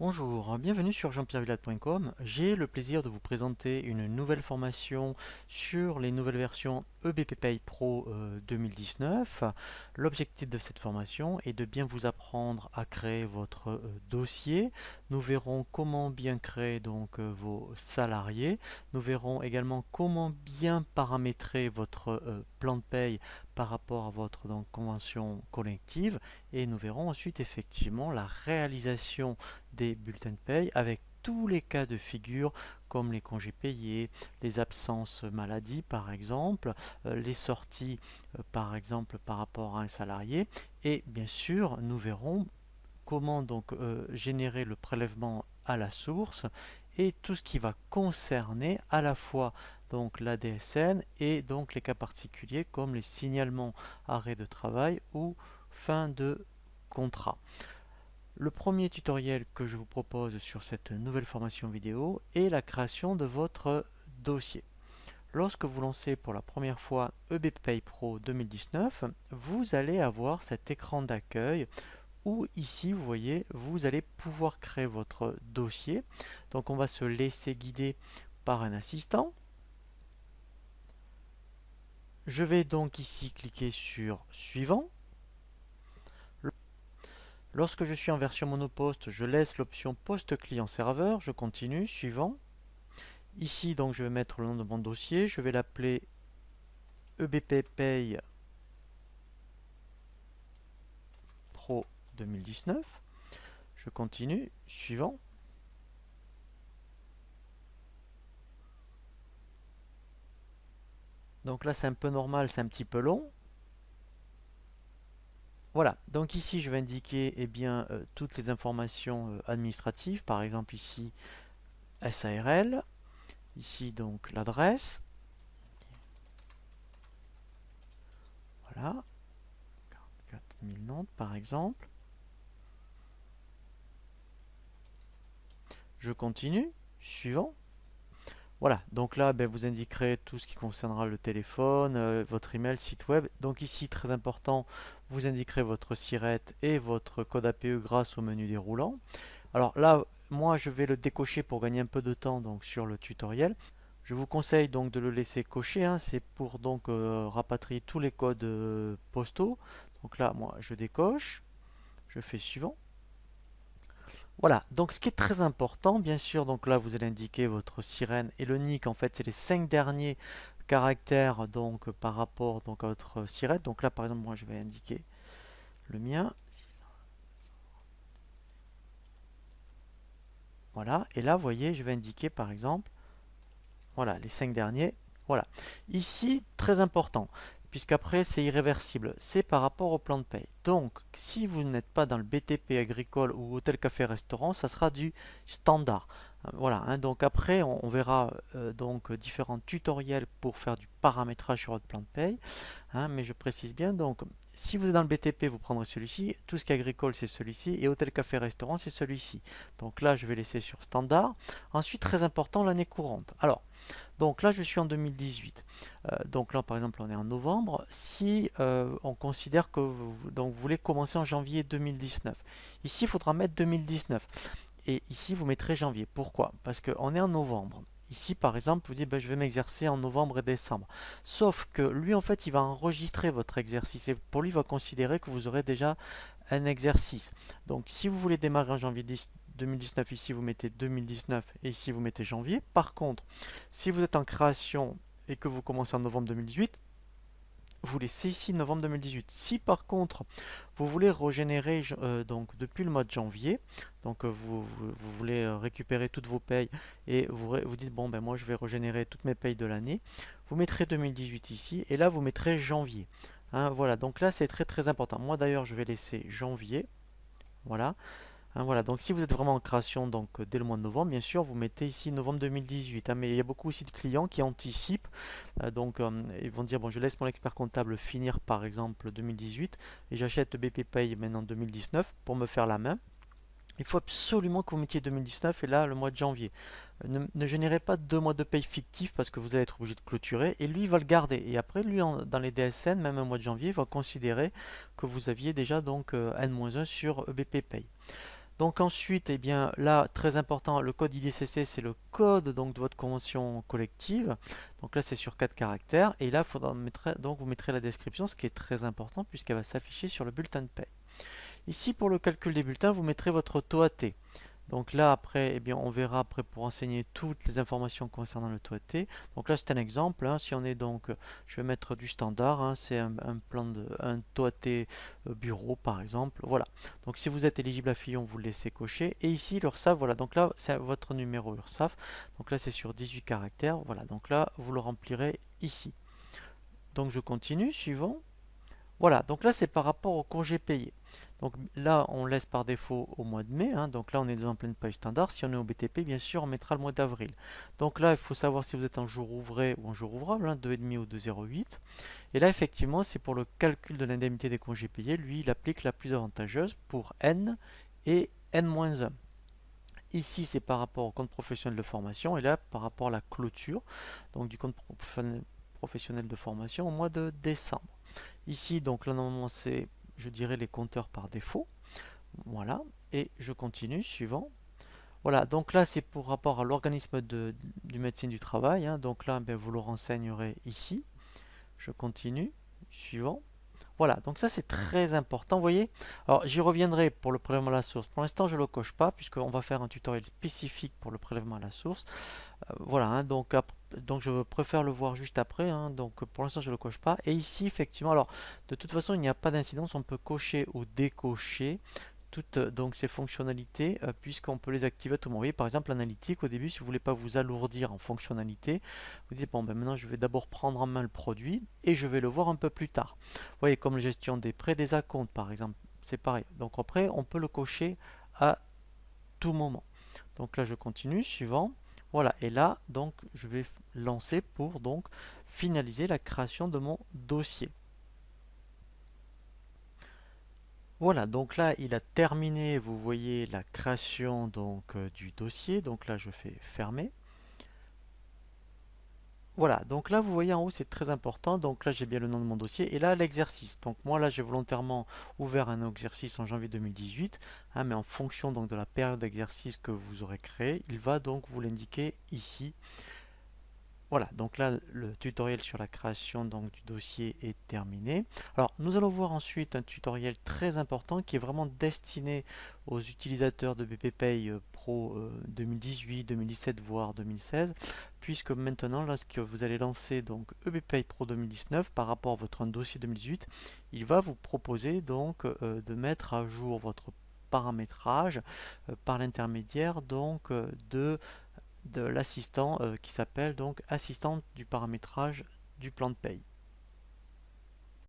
Bonjour, bienvenue sur jean-pierre-villade.com. J'ai le plaisir de vous présenter une nouvelle formation sur les nouvelles versions EBP Pay Pro 2019. L'objectif de cette formation est de bien vous apprendre à créer votre dossier. Nous verrons comment bien créer vos salariés. Nous verrons également comment bien paramétrer votre plan de paye par rapport à votre convention collective, et nous verrons ensuite effectivement la réalisation des bulletins de paye avec tous les cas de figure comme les congés payés, les absences maladie par exemple, les sorties par exemple par rapport à un salarié, et bien sûr nous verrons comment générer le prélèvement à la source et tout ce qui va concerner à la fois la DSN et donc les cas particuliers comme les signalements arrêt de travail ou fin de contrat. Le premier tutoriel que je vous propose sur cette nouvelle formation vidéo est la création de votre dossier. Lorsque vous lancez pour la première fois EBP Pay Pro 2019, vous allez avoir cet écran d'accueil où ici, vous voyez, vous allez pouvoir créer votre dossier. Donc on va se laisser guider par un assistant. Je vais donc ici cliquer sur Suivant. Lorsque je suis en version monoposte, je laisse l'option poste client-serveur, je continue, suivant. Ici, donc, je vais mettre le nom de mon dossier, je vais l'appeler EBP Pay Pro 2019. Je continue, suivant. Donc là, c'est un peu normal, c'est un petit peu long. Voilà, donc ici, je vais indiquer toutes les informations administratives, par exemple ici, SARL, ici donc l'adresse, voilà, 44 000 Nantes par exemple. Je continue, suivant. Voilà, donc là, vous indiquerez tout ce qui concernera le téléphone, votre email, site web. Donc ici, très important, vous indiquerez votre SIRET et votre code APE grâce au menu déroulant. Alors là, moi, je vais le décocher pour gagner un peu de temps sur le tutoriel. Je vous conseille donc de le laisser cocher, hein, c'est pour rapatrier tous les codes postaux. Donc là, moi, je décoche, je fais suivant. Voilà, donc ce qui est très important, bien sûr, donc là vous allez indiquer votre sirène et le nick, en fait c'est les 5 derniers caractères par rapport à votre sirène. Donc là par exemple moi je vais indiquer le mien. Voilà, et là vous voyez je vais indiquer par exemple, voilà les 5 derniers. Voilà, ici très important, puisqu'après c'est irréversible, c'est par rapport au plan de paye. Donc si vous n'êtes pas dans le BTP agricole ou hôtel café restaurant, ça sera du standard. Voilà, hein, donc après on verra différents tutoriels pour faire du paramétrage sur votre plan de paye, hein, mais je précise bien, donc si vous êtes dans le BTP vous prendrez celui-ci, tout ce qui est agricole c'est celui-ci, et hôtel café restaurant c'est celui-ci. Donc là je vais laisser sur standard. Ensuite très important, l'année courante. Alors donc là, je suis en 2018. Donc là, par exemple, on est en novembre. Si on considère que vous voulez commencer en janvier 2019, ici, il faudra mettre 2019. Et ici, vous mettrez janvier. Pourquoi? Parce qu'on est en novembre. Ici, par exemple, vous dites, je vais m'exercer en novembre et décembre. Sauf que lui, en fait, il va enregistrer votre exercice. Et pour lui, il va considérer que vous aurez déjà un exercice. Donc, si vous voulez démarrer en janvier 2019, ici, vous mettez 2019 et ici, vous mettez janvier. Par contre, si vous êtes en création et que vous commencez en novembre 2018, vous laissez ici novembre 2018. Si par contre vous voulez régénérer depuis le mois de janvier, vous voulez récupérer toutes vos payes et vous dites bon moi je vais régénérer toutes mes payes de l'année, vous mettrez 2018 ici et là vous mettrez janvier. Hein, voilà, donc là c'est très très important. Moi d'ailleurs je vais laisser janvier. Voilà. Hein, voilà, donc si vous êtes vraiment en création dès le mois de novembre, bien sûr, vous mettez ici novembre 2018. Hein, mais il y a beaucoup aussi de clients qui anticipent. Ils vont dire, bon, je laisse mon expert comptable finir par exemple 2018 et j'achète BP Pay maintenant 2019 pour me faire la main. Il faut absolument que vous mettiez 2019 et là le mois de janvier. Ne générez pas 2 mois de paye fictifs parce que vous allez être obligé de clôturer et lui il va le garder. Et après lui dans les DSN, même un mois de janvier, il va considérer que vous aviez déjà N-1 sur BP Pay. Donc ensuite, eh bien là, très important, le code IDCC, c'est le code donc de votre convention collective. Donc là, c'est sur 4 caractères. Et là, donc vous mettrez la description, ce qui est très important puisqu'elle va s'afficher sur le bulletin de paie. Ici, pour le calcul des bulletins, vous mettrez votre taux AT. Donc là, après, eh bien, on verra après pour enseigner toutes les informations concernant le taux AT. Donc là, c'est un exemple. Hein. Si on est donc, je vais mettre du standard. Hein, c'est un plan de un taux AT bureau, par exemple. Voilà. Donc si vous êtes éligible à Fillon, vous le laissez cocher. Et ici, l'URSSAF, voilà. Donc là, c'est votre numéro URSSAF. Donc là, c'est sur 18 caractères. Voilà. Donc là, vous le remplirez ici. Donc je continue, suivant. Voilà, donc là c'est par rapport au congé payé. Donc là on laisse par défaut au mois de mai, hein. Donc là on est dans pleine paye standard. Si on est au BTP, bien sûr on mettra le mois d'avril. Donc là il faut savoir si vous êtes en jour ouvré ou en jour ouvrable, hein, 2,5 ou 2,08. Et là effectivement c'est pour le calcul de l'indemnité des congés payés, lui il applique la plus avantageuse pour N et N-1. Ici c'est par rapport au compte professionnel de formation et là par rapport à la clôture donc du compte professionnel de formation au mois de décembre. Ici, donc là, normalement, c'est, je dirais, les compteurs par défaut. Voilà. Et je continue, suivant. Voilà, donc là, c'est pour rapport à l'organisme du médecin du travail. Hein. Donc là, ben, vous le renseignerez ici. Je continue, suivant. Voilà, donc ça c'est très important, vous voyez. Alors j'y reviendrai pour le prélèvement à la source. Pour l'instant, je ne le coche pas, puisqu'on va faire un tutoriel spécifique pour le prélèvement à la source. Voilà, hein, donc je préfère le voir juste après, hein, donc pour l'instant je ne le coche pas. Et ici, effectivement, alors de toute façon, il n'y a pas d'incidence, on peut cocher ou décocher toutes donc ces fonctionnalités puisqu'on peut les activer à tout moment. Vous voyez, par exemple, l'analytique, au début, si vous ne voulez pas vous alourdir en fonctionnalité, vous dites, bon, ben maintenant je vais d'abord prendre en main le produit et je vais le voir un peu plus tard. Vous voyez, comme la gestion des prêts, des acomptes, par exemple, c'est pareil. Donc après, on peut le cocher à tout moment. Donc là, je continue, suivant. Voilà, et là, donc, je vais lancer pour donc finaliser la création de mon dossier. Voilà, donc là, il a terminé, vous voyez, la création donc du dossier. Donc là, je fais fermer. Voilà, donc là vous voyez en haut c'est très important, donc là j'ai bien le nom de mon dossier et là l'exercice. Donc moi là j'ai volontairement ouvert un exercice en janvier 2018, hein, mais en fonction donc de la période d'exercice que vous aurez créé, il va donc vous l'indiquer ici. Voilà, donc là le tutoriel sur la création donc du dossier est terminé. Alors nous allons voir ensuite un tutoriel très important qui est vraiment destiné aux utilisateurs de BP Pay Pro 2018, 2017 voire 2016, puisque maintenant lorsque vous allez lancer donc EB Pay Pro 2019 par rapport à votre dossier 2018, il va vous proposer donc de mettre à jour votre paramétrage par l'intermédiaire donc de l'assistant qui s'appelle donc assistante du paramétrage du plan de paye.